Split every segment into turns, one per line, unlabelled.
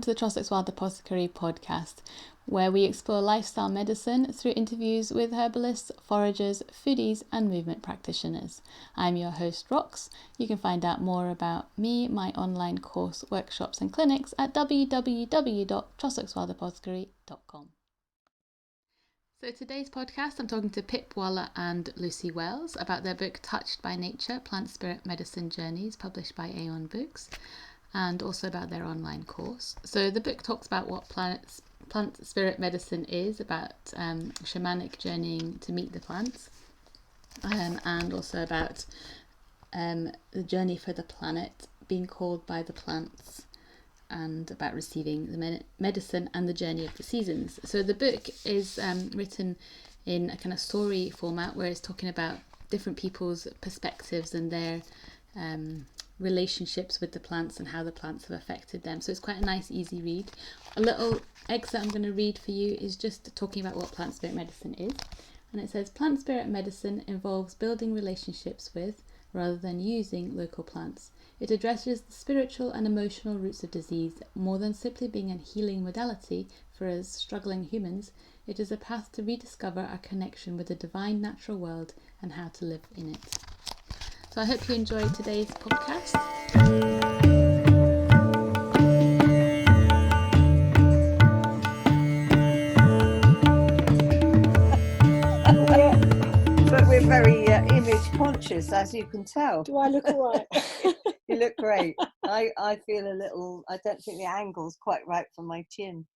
to the Trossachs Wild Apothecary podcast, where we explore lifestyle medicine through interviews with herbalists, foragers, foodies and movement practitioners. I'm your host Rox. You can find out more about me, my online course, workshops and clinics at www.trossachswildapothecary.com. So today's podcast, I'm talking to Pip Waller and Lucy Wells about their book Touched by Nature, Plant Spirit Medicine Journeys, published by Aeon Books, and also about their online course. So the book talks about what plant spirit medicine is, about shamanic journeying to meet the plants, and also about the journey for the planet, being called by the plants, and about receiving the medicine and the journey of the seasons. So the book is written in a kind of story format where it's talking about different people's perspectives and their relationships with the plants and how the plants have affected them. So it's quite a nice, easy read. A little excerpt I'm going to read for you is just talking about what plant spirit medicine is. And it says, plant spirit medicine involves building relationships with, rather than using, local plants. It addresses the spiritual and emotional roots of disease. More than simply being a healing modality for us struggling humans, it is a path to rediscover our connection with the divine natural world and how to live in it. So I hope you enjoy today's podcast.
But we're very image conscious, as you can tell.
Do I look all right?
You look great. I feel a little, I don't think the angle's quite right for my chin.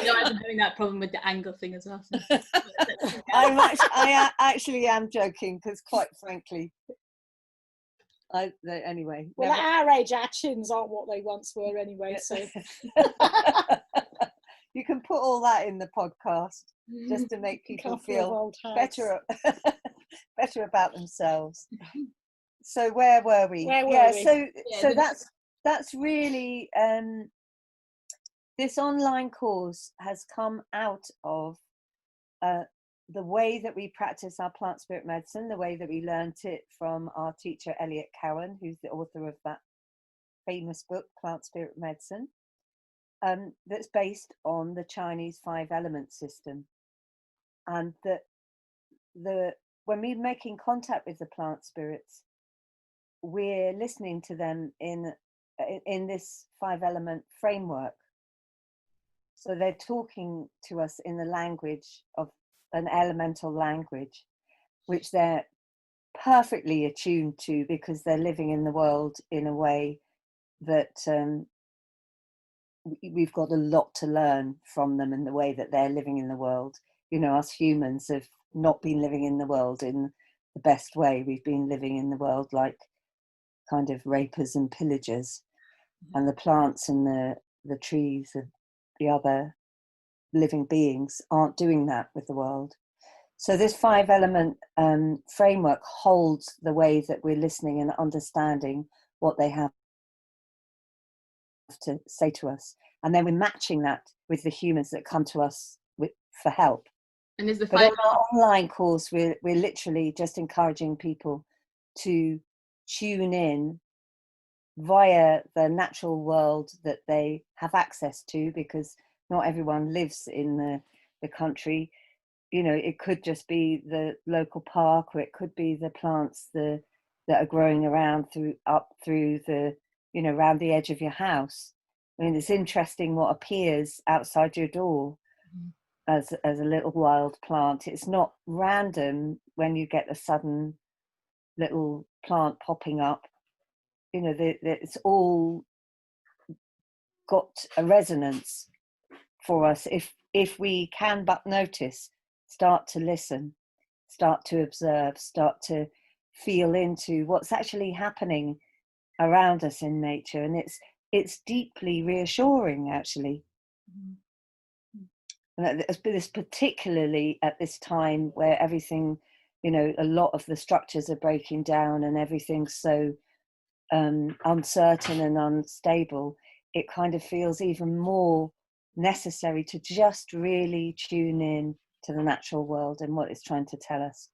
I've been having that problem with the angle thing as well. So.
I actually am joking, because quite frankly, anyway.
Well,
never...
at our age, our chins aren't what they once were anyway, so...
You can put all that in the podcast, just to make people feel better about themselves. So where were we? So that's really, this online course has come out of the way that we practice our plant spirit medicine, the way that we learnt it from our teacher Elliot Cowan, who's the author of that famous book, Plant Spirit Medicine, that's based on the Chinese 5-element system. And that when we're making contact with the plant spirits, we're listening to them in this 5-element framework. So they're talking to us in the language of an elemental language, which they're perfectly attuned to, because they're living in the world in a way that we've got a lot to learn from them, in the way that they're living in the world. You know, us humans have not been living in the world in the best way. We've been living in the world like kind of rapers and pillagers, and the plants and the trees and the other living beings aren't doing that with the world. So this 5-element framework holds the way that we're listening and understanding what they have to say to us, and then we're matching that with the humans that come to us for help.
And is the
But on our online course, we're literally just encouraging people to tune in via the natural world that they have access to, because not everyone lives in the country. You know, it could just be the local park, or it could be the plants that are growing around through the, you know, around the edge of your house. I mean, it's interesting what appears outside your door as a little wild plant. It's not random when you get a sudden little plant popping up. You know, it's all got a resonance for us if we can but notice, start to listen, start to observe, start to feel into what's actually happening around us in nature. And it's deeply reassuring, actually. And this particularly at this time where everything, you know, a lot of the structures are breaking down and everything's so uncertain and unstable, it kind of feels even more necessary to just really tune in to the natural world and what it's trying to tell us.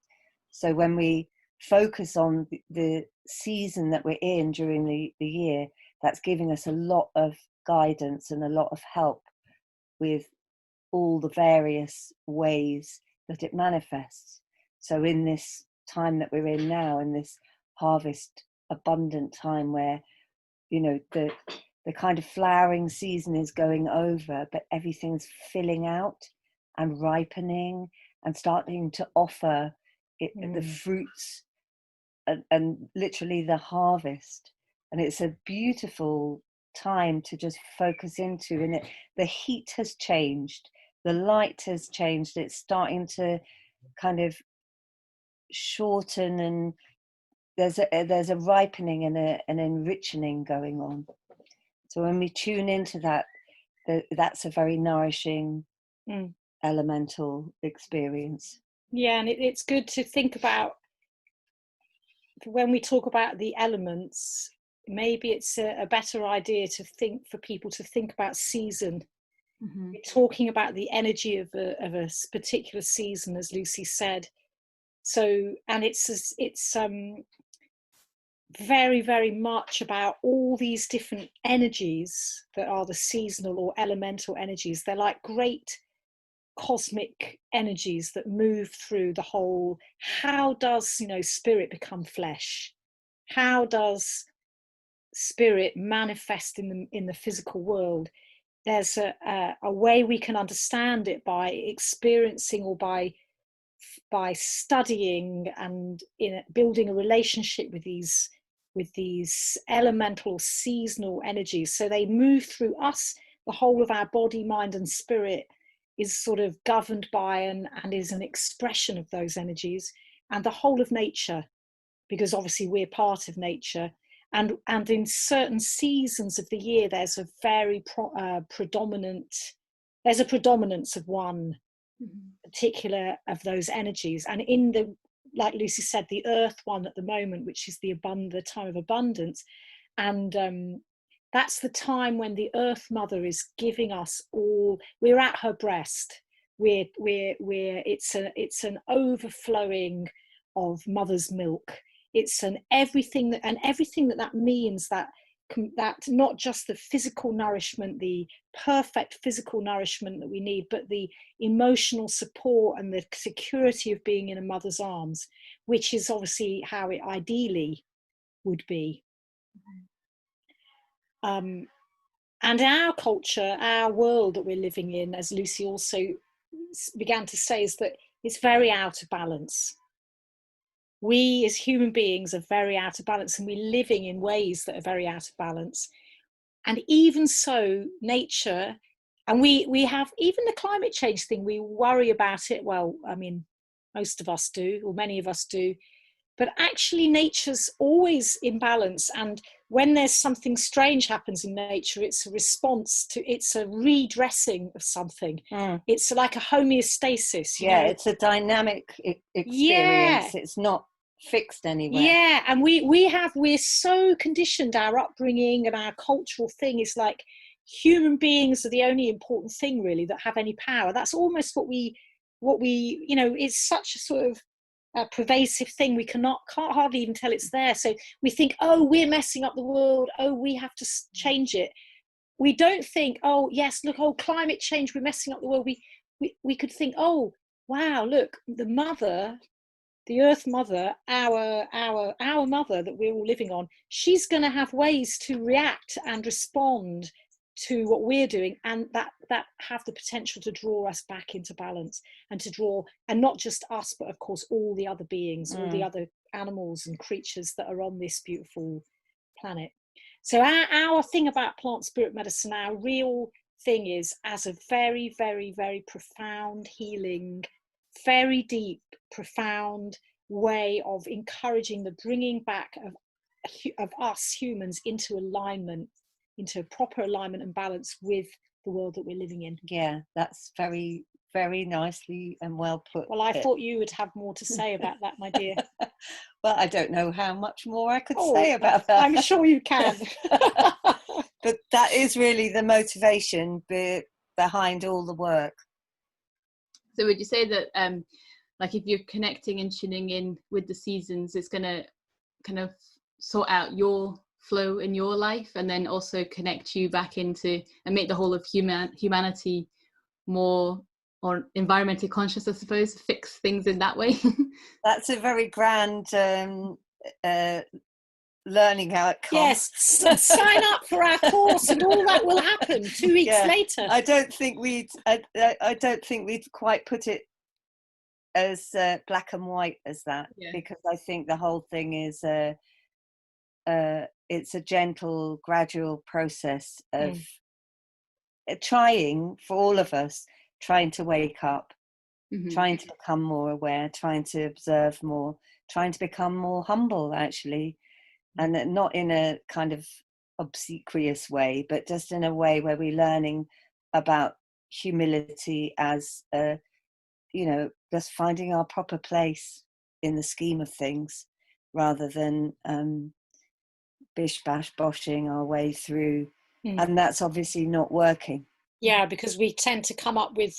So when we focus on the season that we're in during the year, that's giving us a lot of guidance and a lot of help with all the various ways that it manifests. So in this time that we're in now, in this harvest abundant time where, you know, the kind of flowering season is going over, but everything's filling out and ripening and starting to offer the fruits and literally the harvest. And it's a beautiful time to just focus into, and the heat has changed, the light has changed, it's starting to kind of shorten, and there's a ripening and an enrichening going on. So when we tune into that, that's a very nourishing elemental experience.
Yeah, and it's good to think about, when we talk about the elements, maybe it's a better idea for people to think about season. We're talking about the energy of a particular season, as Lucy said. So, and it's very, very much about all these different energies that are the seasonal or elemental energies. They're like great cosmic energies that move through the whole. How does, you know, spirit become flesh? How does spirit manifest in the physical world? There's a way we can understand it by experiencing, or by studying and building a relationship with these elemental seasonal energies. So they move through us. The whole of our body, mind and spirit is sort of governed by and is an expression of those energies, and the whole of nature, because obviously we're part of nature. And in certain seasons of the year, there's a very predominance of one particular of those energies. And in the, like Lucy said, the earth one at the moment, which is the time of abundance, and that's the time when the earth mother is giving us all. We're at her breast. It's an overflowing of mother's milk. It's everything that means, that not just the physical nourishment, the perfect physical nourishment that we need, but the emotional support and the security of being in a mother's arms, which is obviously how it ideally would be. And our culture, our world that we're living in, as Lucy also began to say, is that it's very out of balance. We as human beings are very out of balance, and we're living in ways that are very out of balance. And even so, nature, and we have even the climate change thing, we worry about it. Well, I mean, most of us do, or many of us do, but actually nature's always in balance. And when there's something strange happens in nature, it's a response to, it's a redressing of something. It's like a homeostasis.
Yeah, it's a dynamic experience. It's not fixed anywhere.
Yeah, and we're so conditioned, our upbringing and our cultural thing is like human beings are the only important thing really that have any power. That's almost what we you know, it's such a sort of a pervasive thing. We can't hardly even tell it's there. So we think, oh, we're messing up the world, oh, we have to change it. We don't think, oh yes, look, oh, climate change, we're messing up the world. We could think, oh wow, look, the earth mother, our mother that we're all living on, she's going to have ways to react and respond to what we're doing, and that have the potential to draw us back into balance, and to draw, and not just us, but of course all the other beings, all the other animals and creatures that are on this beautiful planet. So our thing about plant spirit medicine, our real thing is as a very, very, very profound healing, very deep, profound way of encouraging the bringing back of us humans into alignment, into proper alignment and balance with the world that we're living in.
Yeah, that's very, very nicely and well put.
Well, I thought you would have more to say about that, my dear.
Well, I don't know how much more I could say about that.
I'm sure you can.
But that is really the motivation behind all the work.
So would you say that like if you're connecting and tuning in with the seasons, it's going to kind of sort out your flow in your life, and then also connect you back into and make the whole of humanity more or environmentally conscious, I suppose, fix things in that way?
That's a very grand learning outcome.
Yes, sign up for our course and all that will happen 2 weeks later.
I don't think we'd quite put it as black and white as that, because I think the whole thing is it's a gentle, gradual process of trying, for all of us, trying to wake up, trying to become more aware, trying to observe more, trying to become more humble, actually, and not in a kind of obsequious way, but just in a way where we're learning about humility as just finding our proper place in the scheme of things, rather than bish bash boshing our way through. And that's obviously not working.
Yeah, because we tend to come up with,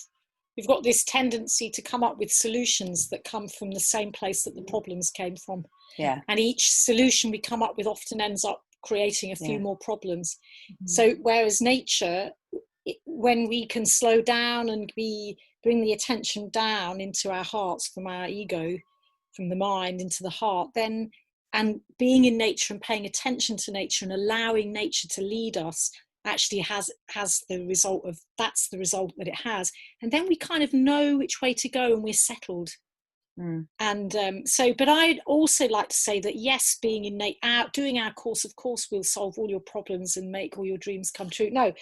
we've got this tendency to come up with solutions that come from the same place that the problems came from.
Yeah.
And each solution we come up with often ends up creating a few more problems. So whereas nature, when we can slow down and we bring the attention down into our hearts, from our ego, from the mind into the heart, then, and being in nature and paying attention to nature and allowing nature to lead us, actually has the result of, that's the result that it has. And then we kind of know which way to go and we're settled. And so, but I'd also like to say that yes, being in doing our course, of course, will solve all your problems and make all your dreams come true. No,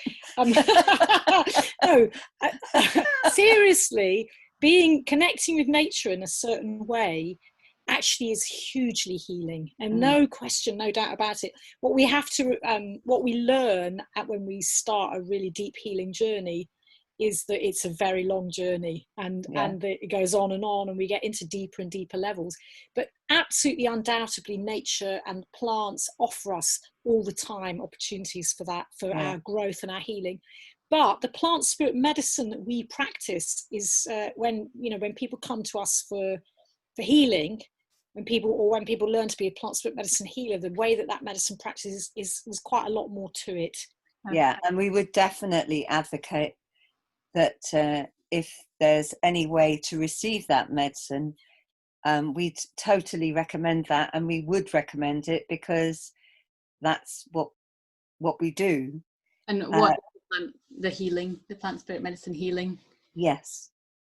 no, seriously, connecting with nature in a certain way actually is hugely healing, and no question, no doubt about it. What we have to, what we learn when we start a really deep healing journey is that it's a very long journey, and it goes on, and we get into deeper and deeper levels. But absolutely, undoubtedly, nature and plants offer us all the time opportunities for that, for our growth and our healing. But the plant spirit medicine that we practice is when people come to us for healing, when people learn to be a plant spirit medicine healer, the way that medicine practice is quite a lot more to it.
Yeah, and we would definitely advocate that if there's any way to receive that medicine, we'd totally recommend that, and we would recommend it because that's what we do.
And what the plant spirit medicine healing?
Yes,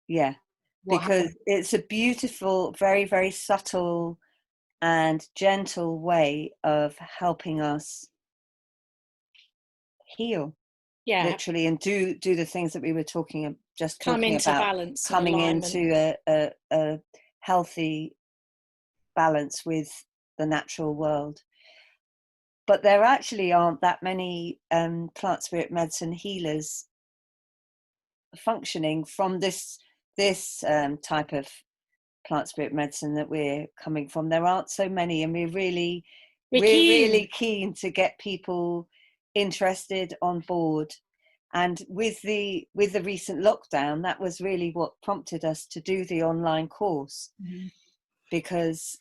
yeah, because it's a beautiful, very, very subtle and gentle way of helping us heal. Literally, and do the things that we were talking about,
balance,
coming into a healthy balance with the natural world. But there actually aren't that many plant spirit medicine healers functioning from this type of plant spirit medicine that we're coming from. There aren't so many, and we're really keen to get people interested, on board. And with the recent lockdown, that was really what prompted us to do the online course, because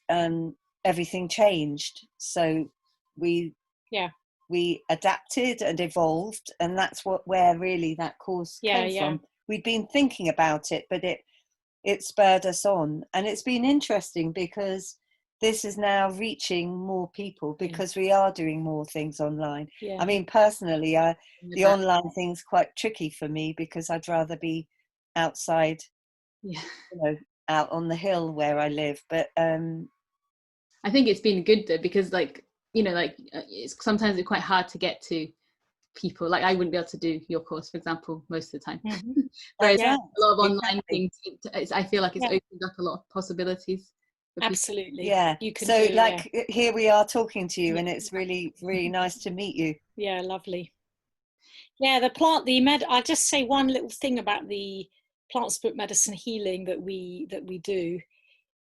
everything changed. So we adapted and evolved, and that's where really that course came from. We'd been thinking about it, but it spurred us on, and it's been interesting because this is now reaching more people, because we are doing more things online. I mean, personally, the online thing's quite tricky for me, because I'd rather be outside, out on the hill where I live. But
I think it's been good though, because it's sometimes quite hard to get to people. Like I wouldn't be able to do your course, for example, most of the time. Whereas a lot of online things, I feel like it's opened up a lot of possibilities.
Absolutely.
Yeah. So here we are talking to you, and it's really, really nice to meet you.
Yeah, lovely. Yeah, I'll just say one little thing about the plant spirit medicine healing that we do,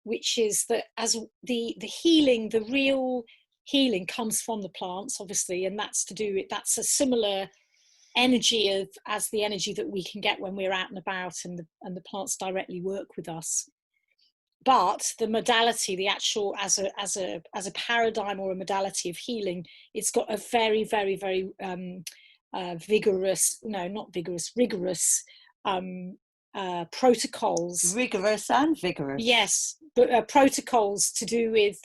which is that as the healing, the real healing comes from the plants, obviously, and that's a similar energy as the energy that we can get when we're out and about, and the plants directly work with us. but the modality, the actual, as a paradigm or a modality of healing, it's got a very, very, very rigorous protocols.
Rigorous and vigorous.
Yes, but protocols to do with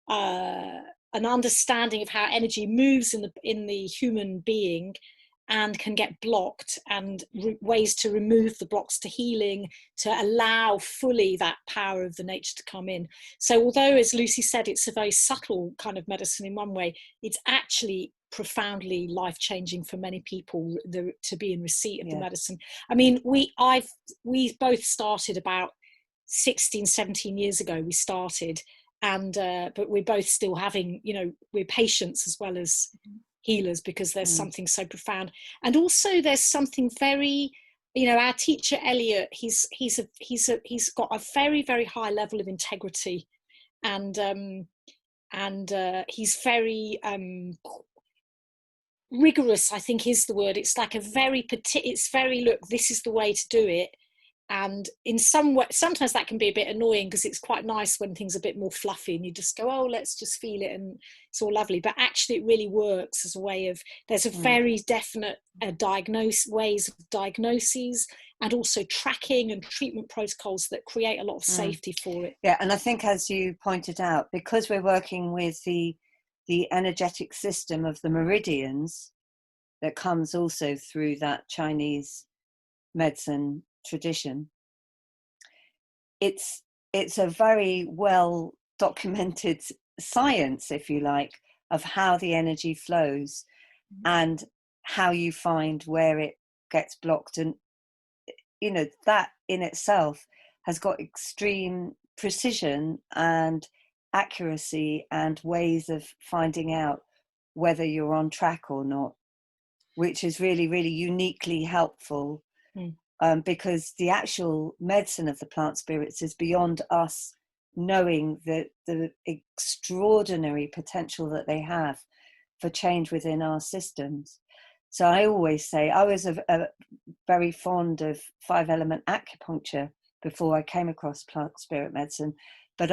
an understanding of how energy moves in the human being and can get blocked, and ways to remove the blocks to healing, to allow fully that power of the nature to come in. So although, as Lucy said, it's a very subtle kind of medicine in one way, it's actually profoundly life-changing for many people to be in receipt of the medicine. I mean, we both started about 16, 17 years ago. We started, and but we're both still having, we're patients as well as healers, because there's something so profound. And also there's something very, our teacher Elliot, he's got a very, very high level of integrity, and he's very rigorous, I think is the word. It's like it's very, look, this is the way to do it. And in some way, sometimes that can be a bit annoying, because it's quite nice when things are a bit more fluffy and you just go, oh, let's just feel it and it's all lovely. But actually it really works as a way of, there's a very definite ways of diagnoses, and also tracking and treatment protocols that create a lot of safety for it.
Yeah, and I think, as you pointed out, because we're working with the energetic system of the meridians that comes also through that Chinese medicine tradition, it's a very well documented science, if you like, of how the energy flows and how you find where it gets blocked. And that in itself has got extreme precision and accuracy and ways of finding out whether you're on track or not, which is really, really uniquely helpful. Because the actual medicine of the plant spirits is beyond us knowing the extraordinary potential that they have for change within our systems. So I always say, I was a very fond of 5-element acupuncture before I came across plant spirit medicine, but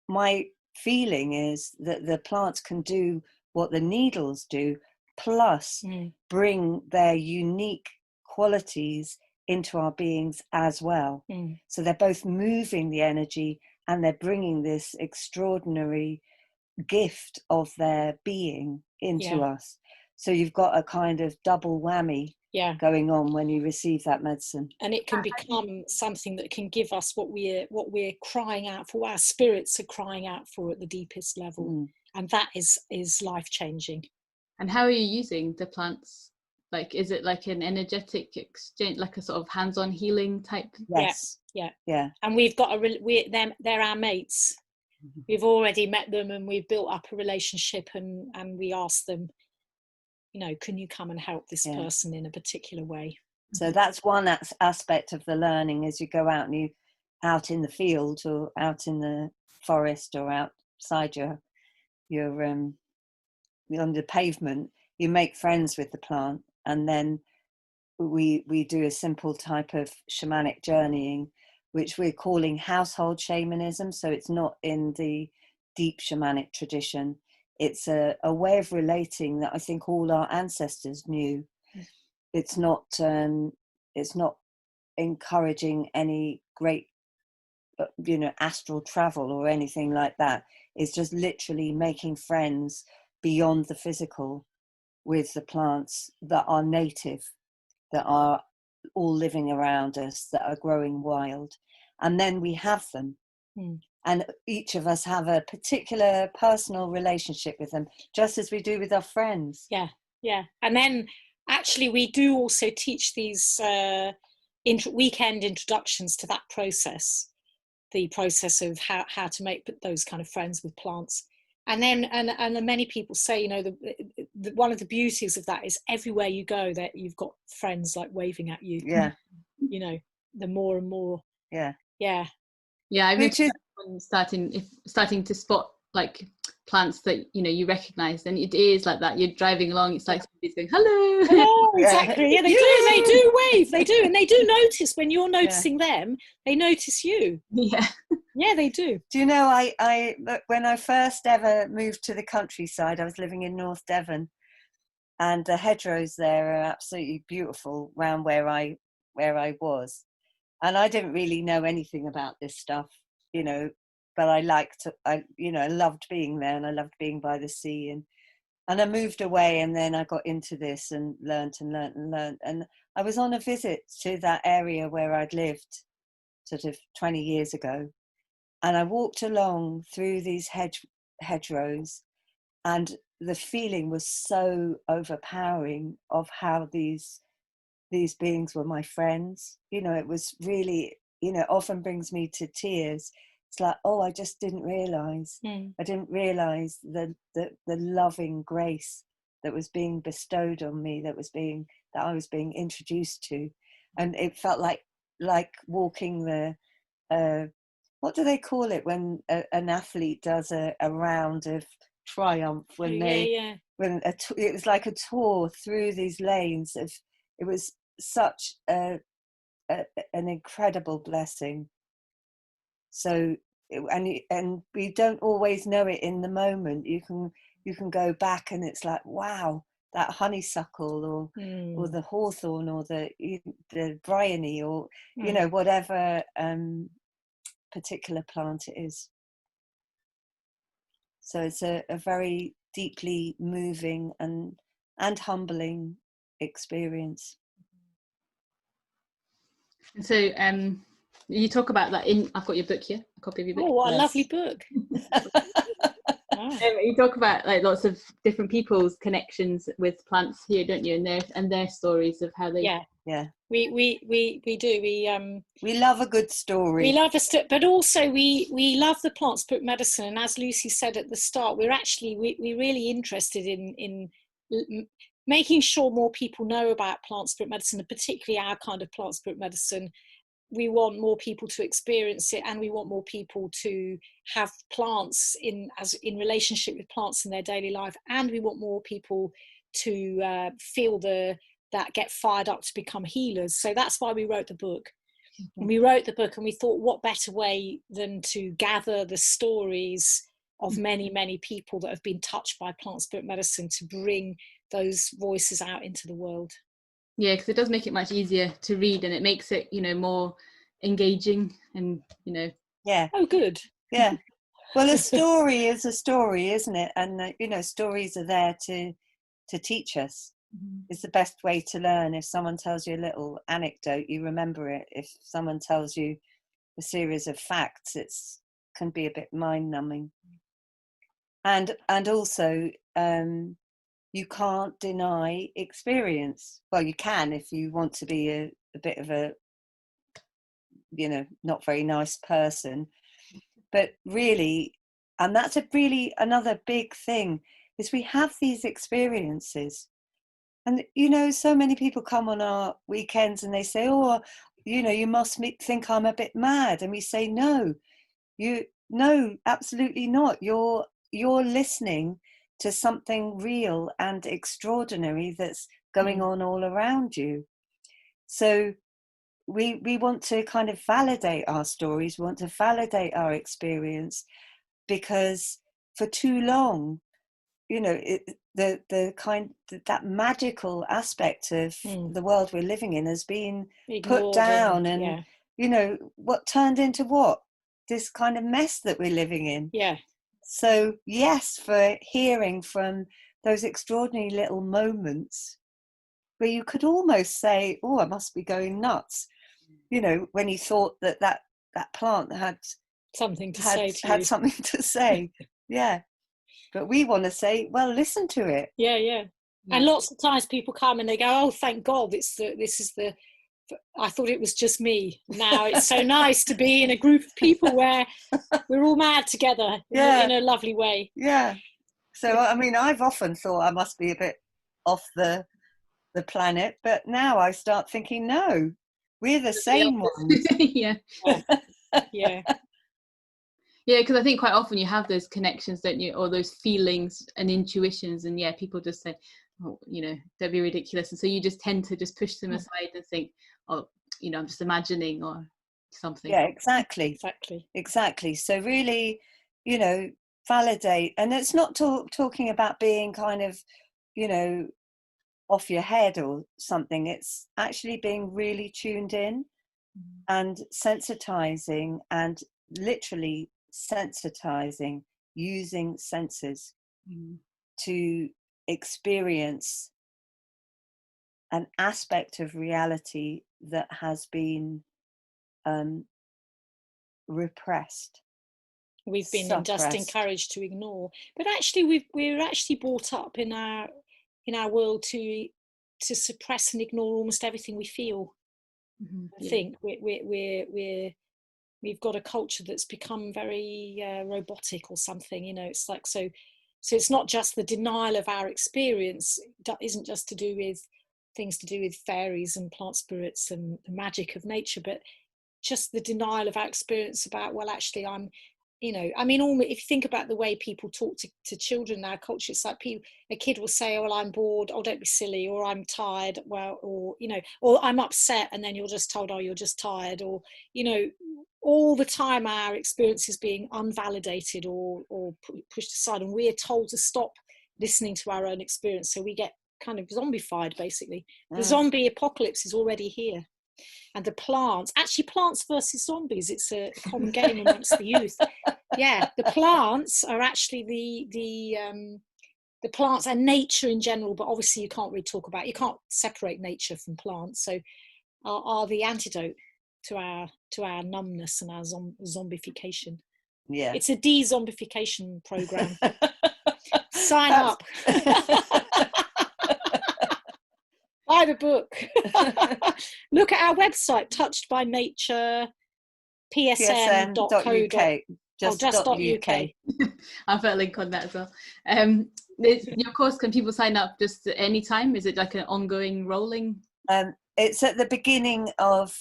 my feeling is that the plants can do what the needles do, plus bring their unique qualities into our beings as well. So they're both moving the energy, and they're bringing this extraordinary gift of their being into us. So you've got a kind of double whammy going on when you receive that medicine.
And it can become something that can give us what we're crying out for, what our spirits are crying out for at the deepest level. And that is life-changing.
And how are you using the plants? Like, is it like an energetic exchange, like a sort of hands-on healing type?
Yes. Yeah.
And we've got they're our mates. We've already met them, and we've built up a relationship, and we ask them, can you come and help this person in a particular way?
So that's one aspect of the learning, as you go out out in the field or out in the forest or outside your on the pavement, you make friends with the plant. And then we do a simple type of shamanic journeying, which we're calling household shamanism. So it's not in the deep shamanic tradition. It's a way of relating that I think all our ancestors knew. It's not encouraging any great, astral travel or anything like that. It's just literally making friends beyond the physical with the plants that are native, that are all living around us, that are growing wild. And then we have them. And each of us have a particular personal relationship with them, just as we do with our friends.
Yeah. And then actually we do also teach these weekend introductions to that process, the process of how to make those kind of friends with plants. And then, and many people say, one of the beauties of that is everywhere you go, that you've got friends like waving at you.
Yeah.
The more and more.
Yeah.
Yeah.
Yeah. I mean, starting to spot like plants that you recognize, and it is like that. You're driving along, it's like somebody's going, hello.
Oh, exactly. Yeah, they do wave. They do, and they do notice when you're noticing them. They notice you.
Yeah.
Yeah, they do.
Do you know, when I first ever moved to the countryside, I was living in North Devon, and the hedgerows there are absolutely beautiful round where I was. And I didn't really know anything about this stuff, you know, but I loved being there, and I loved being by the sea, and I moved away, and then I got into this and learnt and learnt and learnt. And I was on a visit to that area where I'd lived sort of 20 years ago. And I walked along through these hedgerows, and the feeling was so overpowering of how these beings were my friends. You know, it was really, you know, often brings me to tears. It's like, oh, I just didn't realize. I didn't realize the loving grace that was being bestowed on me, that I was being introduced to. And it felt like walking the what do they call it when an athlete does a round of triumph, when it was like a tour through these lanes of, it was such an incredible blessing. So and we don't always know it in the moment. You can go back and it's like, wow, that honeysuckle or the hawthorn or the bryony, or you know, whatever particular plant it is. So it's a very deeply moving and humbling experience.
And so you talk about that I've got your book here, a copy of your book.
Oh, what a lovely book.
You talk about like lots of different people's connections with plants here, don't you, and their stories of how they
we do.
We love a good story.
We love but also we love the plant spirit medicine. And as Lucy said at the start, we're really interested in making sure more people know about plant spirit medicine, and particularly our kind of plant spirit medicine. We want more people to experience it, and we want more people to have plants in relationship with plants in their daily life, and we want more people to feel that get fired up to become healers. So that's why we wrote the book. And we wrote the book, and we thought, what better way than to gather the stories of many, many people that have been touched by plant spirit medicine, to bring those voices out into the world.
Yeah, because it does make it much easier to read, and it makes it, you know, more engaging, and you know.
Yeah.
Oh, good.
Yeah. Well, a story is a story, isn't it? And you know, stories are there to teach us. It's the best way to learn. If someone tells you a little anecdote, you remember it. If someone tells you a series of facts, can be a bit mind-numbing. And also, you can't deny experience. Well, you can if you want to be a bit of a, you know, not very nice person. But really, and that's another big thing, is we have these experiences. And, you know, so many people come on our weekends and they say, oh, you know, you must think I'm a bit mad. And we say, no, absolutely not. You're listening to something real and extraordinary that's going on all around you. So we want to kind of validate our stories, we want to validate our experience, because for too long, you know, that magical aspect of the world we're living in has been put down, and you know, what turned into what? This kind of mess that we're living in.
Yeah.
So yes, for hearing from those extraordinary little moments where you could almost say, oh, I must be going nuts, you know, when you thought that plant had
something to
say. Yeah. But we want to say, well, listen to it.
Yeah. And lots of times people come and they go, oh, thank God, I thought it was just me. Now it's so nice to be in a group of people where we're all mad together in a lovely way.
Yeah. So, I mean, I've often thought I must be a bit off the planet, but now I start thinking, no, we're the same ones.
Yeah. Yeah, because I think quite often you have those connections, don't you, or those feelings and intuitions, and people just say, oh, you know, don't be ridiculous, and so you just tend to just push them aside and think, oh, you know, I'm just imagining, or something.
Yeah, exactly.
Exactly.
So really, you know, validate. And it's not talking about being kind of, you know, off your head or something. It's actually being really tuned in and sensitizing, and literally sensitizing, using senses to experience an aspect of reality that has been repressed.
We've been just
suppressed.
encouraged to ignore. But actually, we're actually brought up in our world to suppress and ignore almost everything we feel. I think we've got a culture that's become very robotic or something. You know, it's like so it's not just the denial of our experience. That isn't just to do with things to do with fairies and plant spirits and the magic of nature, but just the denial of our experience about, well, actually I'm, you know, I mean, if you think about the way people talk to children in our culture, it's like a kid will say, oh, well, I'm bored, oh, don't be silly, or I'm tired, well, or, you know, or I'm upset, and then you're just told, oh, you're just tired, or, you know, all the time our experience is being unvalidated or pushed aside, and we're told to stop listening to our own experience, so we get kind of zombified, basically. The zombie apocalypse is already here. And the plants versus zombies, it's a common game amongst the youth. Yeah, the plants are actually the plants and nature in general, but obviously you can't separate nature from plants, so are the antidote to our numbness and our zombification.
Yeah,
it's a de-zombification program. Sign up. Buy the book. Look at our website, Touched by Nature, psn.co.uk.
just.uk.
I'll put a link on that as well. Your course, can people sign up just at any time? Is it like an ongoing rolling?
It's at the beginning of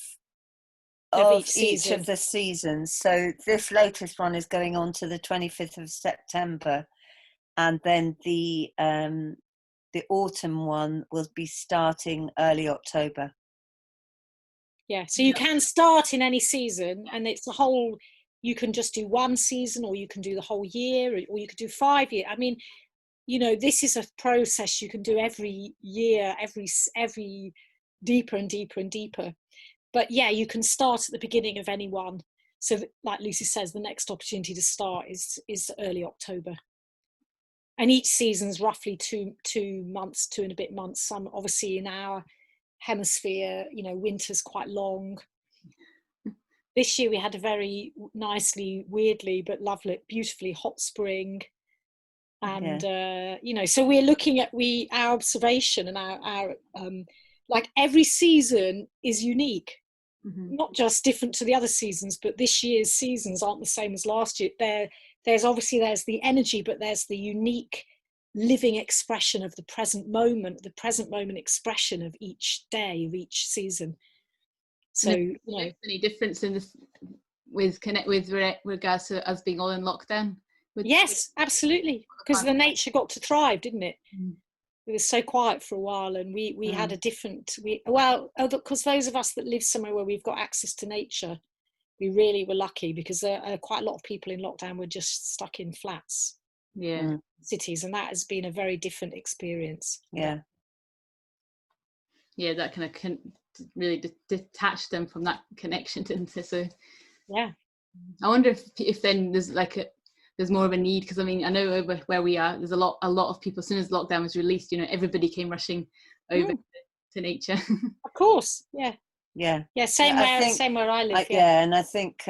each of the seasons. So this latest one is going on to the 25th of September, and then the autumn one will be starting early October.
Yeah, so you can start in any season, and it's the whole, you can just do one season, or you can do the whole year, or you could do 5 years. I mean, you know, this is a process you can do every year, every deeper and deeper and deeper. But yeah, you can start at the beginning of any one. So like Lucy says, the next opportunity to start is early October. And each season's roughly 2 months, 2 and a bit months. Some obviously in our hemisphere, you know, winter's quite long. This year we had a very nicely, weirdly but lovely, beautifully hot spring. And you know, so we're looking at our observation and our like every season is unique. Not just different to the other seasons, but this year's seasons aren't the same as last year. There's the energy, but there's the unique living expression of the present moment expression of each day of each season. So, you know,
any difference in this with regards to us being all in lockdown?
Yes, absolutely, because the nature got to thrive, didn't it? It was so quiet for a while, and we had a different, because those of us that live somewhere where we've got access to nature, we really were lucky, because quite a lot of people in lockdown were just stuck in flats, cities, and that has been a very different experience.
Yeah,
that kind of really detach them from that connection, didn't it? So
yeah,
I wonder if then there's there's more of a need, because I mean, I know over where we are, there's a lot of people, as soon as lockdown was released, you know, everybody came rushing over to nature.
Of course, yeah. Same where I live.
And I think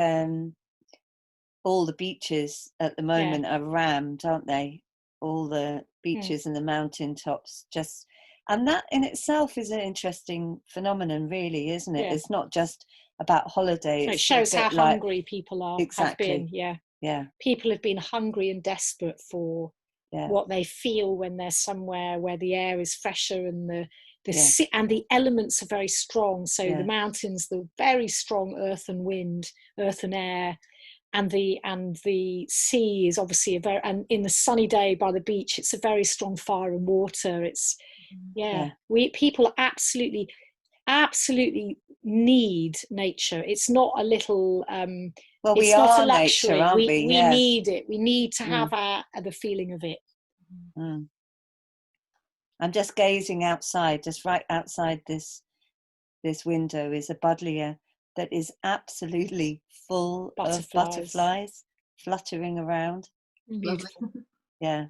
all the beaches at the moment are rammed, aren't they? All the beaches and the mountain tops, and that in itself is an interesting phenomenon, really, isn't it?
Yeah.
It's not just about holidays.
It shows how hungry people are.
Exactly.
Have been, yeah. People have been hungry and desperate for what they feel when they're somewhere where the air is fresher and and the elements are very strong. So the mountains, the very strong earth and wind, earth and air, and the sea is obviously and in the sunny day by the beach, it's a very strong fire and water. It's people are absolutely need nature. It's not a little
Well, we
it's not a
are
luxury.
nature, aren't we?
We
Yeah.
need it. We need to have the feeling of it.
Mm. I'm just gazing outside, just right outside this window is a buddleia that is absolutely full of butterflies fluttering around.
Beautiful.
Yeah.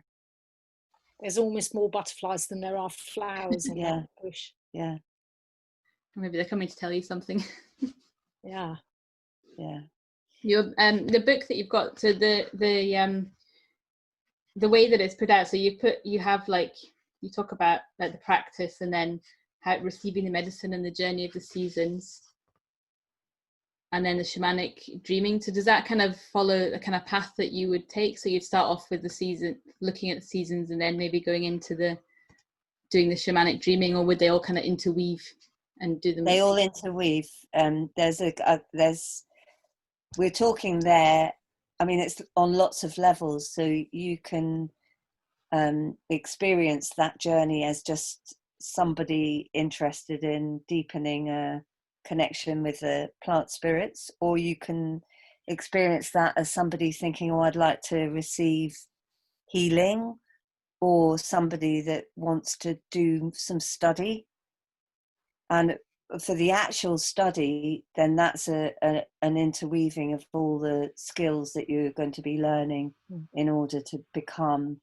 There's almost more butterflies than there are flowers on that bush.
Yeah.
Maybe they're coming to tell you something.
Yeah.
Yeah.
Your the book that you've got, so the way that it's put out, so you have like, you talk about like the practice and then how receiving the medicine and the journey of the seasons, and then the shamanic dreaming. So does that kind of follow the kind of path that you would take? So you'd start off with the season, looking at the seasons, and then maybe going into doing the shamanic dreaming, or would they all kind of interweave and do them?
They all interweave. We're talking there, I mean, it's on lots of levels, so you can experience that journey as just somebody interested in deepening a connection with the plant spirits, or you can experience that as somebody thinking, oh, I'd like to receive healing, or somebody that wants to do some study. And for the actual study, then that's an interweaving of all the skills that you're going to be learning in order to become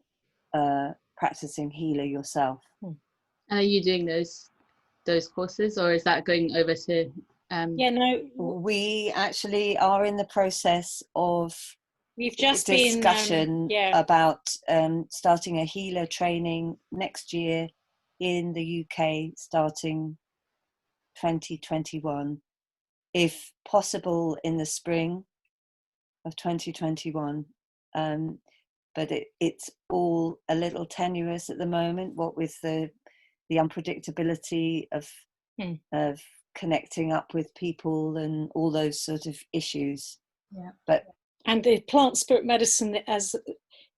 a practicing healer yourself.
And are you doing those courses, or is that going over to
we actually are in the process of discussion about starting a healer training next year in the UK, starting 2021, if possible in the spring of 2021. But it's all a little tenuous at the moment, what with the unpredictability of connecting up with people and all those sort of issues.
And the plant spirit medicine as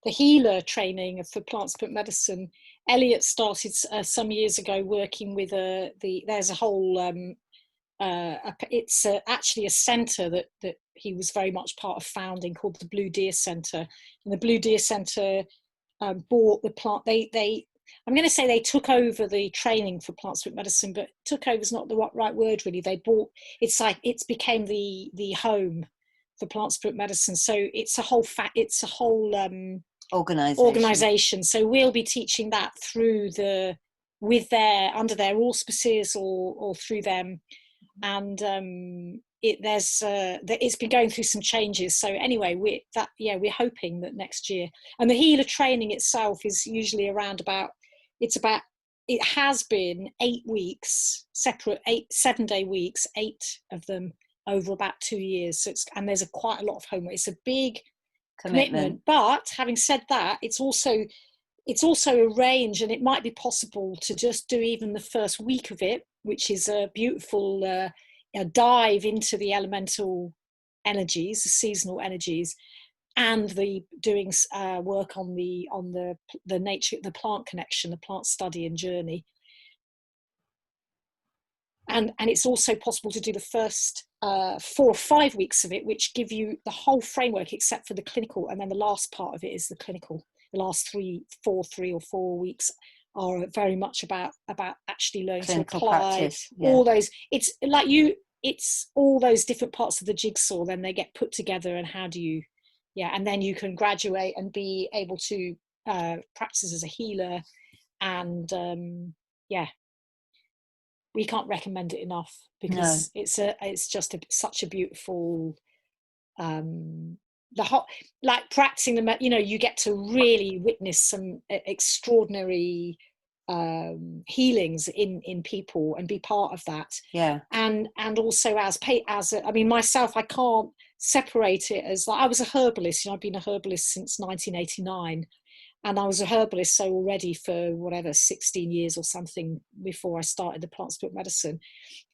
the healer training for plant spirit medicine, Elliot started some years ago working with there's a whole it's actually a centre that he was very much part of founding, called the Blue Deer Centre. And the Blue Deer Centre bought the plant. I'm going to say they took over the training for plant spirit medicine, but took over is not the right word really. They bought, it's became the home for plant spirit medicine. So it's a whole organization. So we'll be teaching that under their auspices or through them. And it's been going through some changes. So anyway, we're hoping that next year. And the healer training itself is usually around it has been 8 weeks, separate 7-day weeks, 8 of them over about 2 years. So and there's quite a lot of homework. It's a big commitment. But having said that, it's also arranged, and it might be possible to just do even the first week of it, which is a beautiful dive into the elemental energies, the seasonal energies, and the doing work on the nature, the plant connection, the plant study and journey. And it's also possible to do the first 4 or 5 weeks of it, which give you the whole framework except for the clinical, and then the last part of it is the clinical. The last 3 or 4 weeks are very much about actually learning clinical to apply practice, all those. It's like it's all those different parts of the jigsaw. Then they get put together, and how do you, and then you can graduate and be able to practice as a healer, and we can't recommend it enough, because it's just such a beautiful. Like practicing them, you get to really witness some extraordinary healings in people and be part of that. And also myself, I can't separate it as, like, I was a herbalist. I've been a herbalist since 1989, and I was a herbalist already for 16 years or something before I started the plant spirit medicine.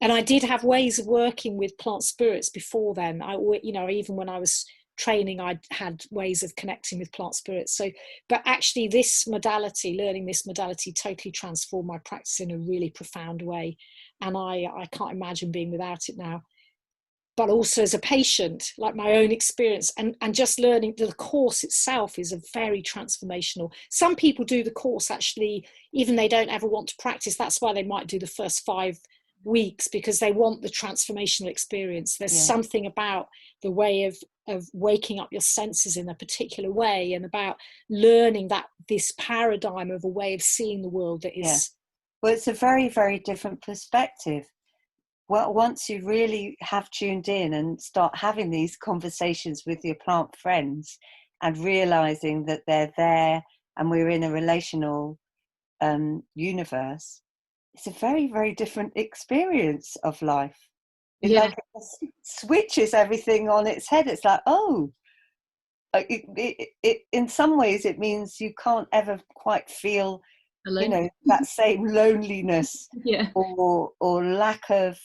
And I did have ways of working with plant spirits before then. Even when I was training, I had ways of connecting with plant spirits. So, but actually learning this modality totally transformed my practice in a really profound way. and I can't imagine being without it now. But also as a patient, like my own experience, and just learning that the course itself is a very transformational. Some people do the course actually, even they don't ever want to practice. That's why they might do the first 5 weeks, because they want the transformational experience. There's something about the way of waking up your senses in a particular way, and about learning that this paradigm of a way of seeing the world that is.
Well, it's a very, very different perspective. Well, once you really have tuned in and start having these conversations with your plant friends and realizing that they're there and we're in a relational universe, it's a very, very different experience of life. It's like it switches everything on its head. It's like, oh, it in some ways it means you can't ever quite feel alone. You know, that same loneliness or lack of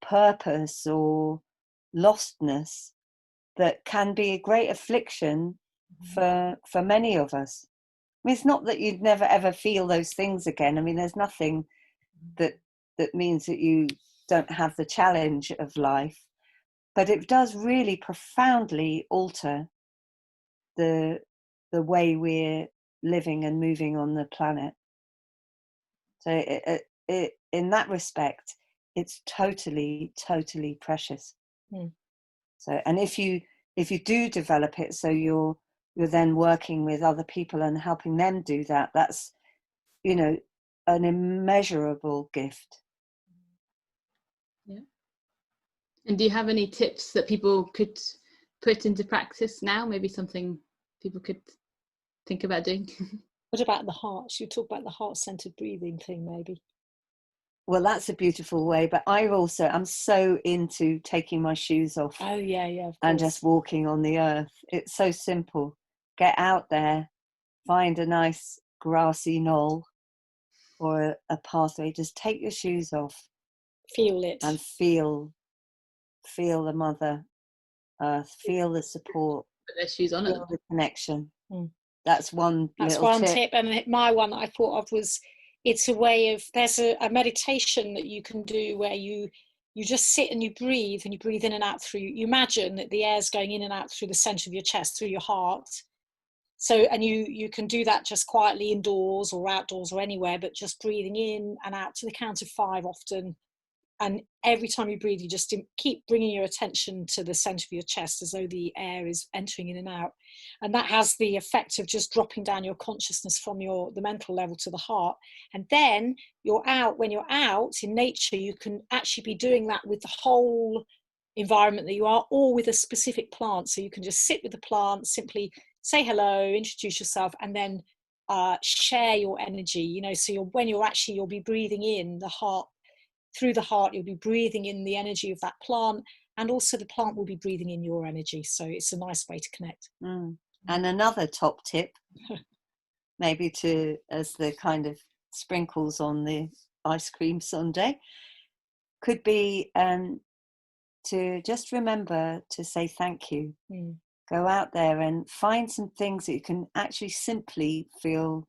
purpose or lostness that can be a great affliction for many of us. I mean, it's not that you'd never ever feel those things again. I mean, there's nothing that means that you don't have the challenge of life, but it does really profoundly alter the way we're living and moving on the planet. So it in that respect, it's totally precious. So, and if you do develop it, so you're then working with other people and helping them do that, that's, you know, an immeasurable gift.
Yeah. And do you have any tips that people could put into practice now? Maybe something people could think about doing?
What about the heart? Should you talk about the heart-centered breathing thing, maybe?
Well, that's a beautiful way, but I'm so into taking my shoes off.
Oh yeah,
and just walking on the earth. It's so simple. Get out there, find a nice grassy knoll or a pathway. Just take your shoes off.
Feel it.
And feel the Mother Earth. Feel the support.
Put their shoes on.
Feel the connection. That's one
tip. And my one that I thought of was, it's a way of, there's a meditation that you can do where you just sit and you breathe in and out through, you imagine that the air's going in and out through the center of your chest, through your heart. So, and you can do that just quietly indoors or outdoors or anywhere, but just breathing in and out to the count of 5 often. And every time you breathe, you just keep bringing your attention to the center of your chest as though the air is entering in and out. And that has the effect of just dropping down your consciousness from the mental level to the heart. And then when you're out in nature, you can actually be doing that with the whole environment that you are, or with a specific plant. So you can just sit with the plant, simply say hello, introduce yourself, and then share your energy. You know, so you'll be breathing in the heart. Through the heart, you'll be breathing in the energy of that plant, and also the plant will be breathing in your energy. So it's a nice way to connect.
And another top tip, maybe as the kind of sprinkles on the ice cream sundae, could be to just remember to say thank you. Go out there and find some things that you can actually simply feel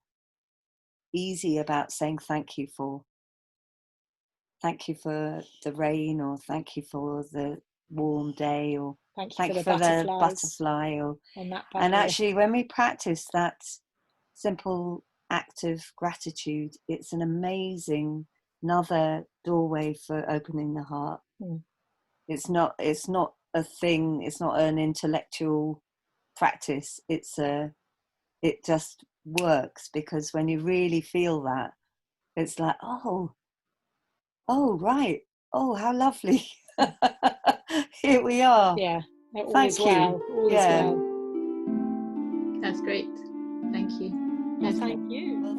easy about saying thank you for. Thank you for the rain, or thank you for the warm day, or thank you for the butterfly. And actually, when we practice that simple act of gratitude, it's an amazing another doorway for opening the heart. It's not a thing. It's not an intellectual practice. It just works, because when you really feel that, it's like, oh, right. Oh, how lovely. Here we are.
Yeah.
Thank you.
All is well.
That's great. Thank you.
Yes, thank you.
Well,